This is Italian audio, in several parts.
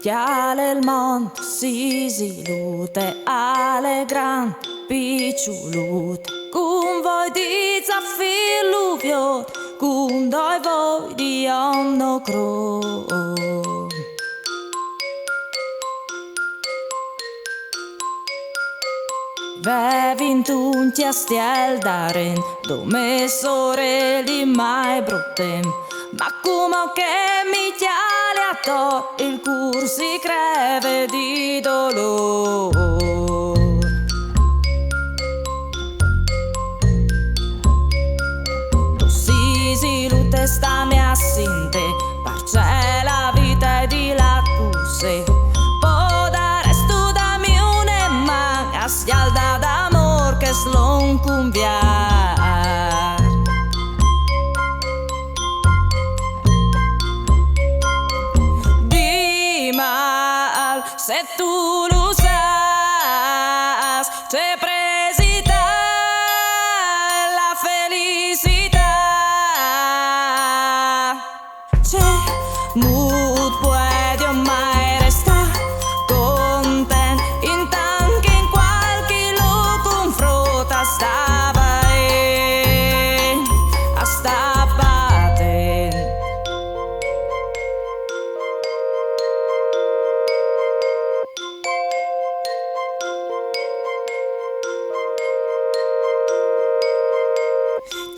Chiale il monte, si lute alle gran picciolute, con voi di zaffilluviot, con voi di omno cro. Vevintunti a stiel daren, dome sorelli mai bruttem, ma come che mi chiale a to, il cur si creve di dolor. Si lute sta mi assinte, parce la vita di la cuse. Stialda d'amor che slon cumbiar. Di mal, se tu lo sas, c'è presita la felicità. C'è mood puede mai resta content in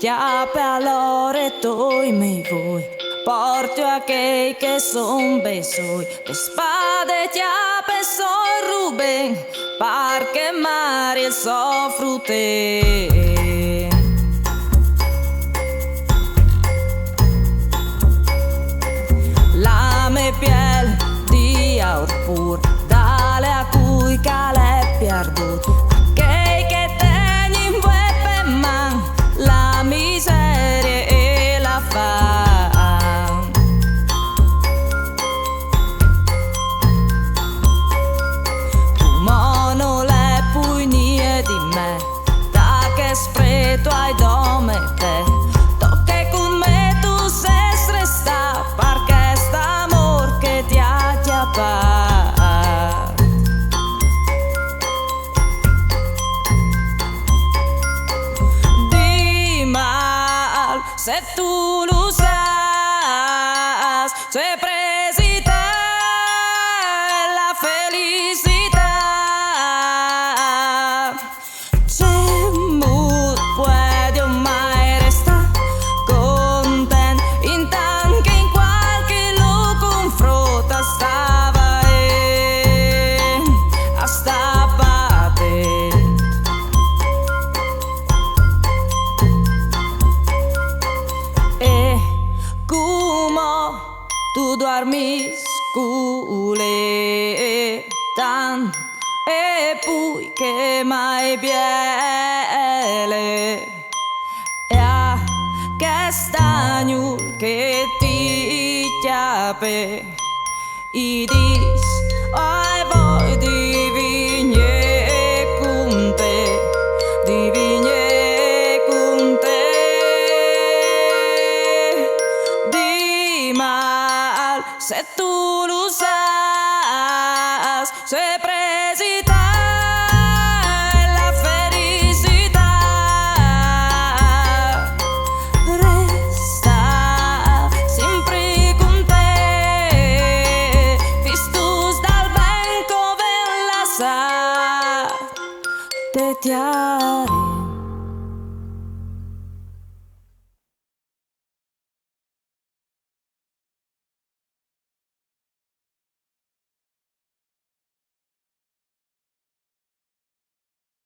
chiappe all'ore toi mi vuoi, porti a che son besoi, le spade chiappe son ruben, par che mari il soffrute. La me piel di aur pur, dale a cui cale piardut. Miseria e la fame. Tu mono le punie di me, da che spreto ai dome te, tocche con me tu sei resta, perché sta amor che ti ha chiappato. Se tu lo sas, c'è presita la felicità. C'è mood puede mai resta content, intanto che in qualche lo confronta stava a sta parte. Tu dormi scule tan e poi che mai biele e a che stagnul che ti chiappe i dis ai voi di vigne con te, di vigne con te. Se tu lo sas, c'è presita la felicità. Resta sempre con te, vistus dal banco vella sa te chiari.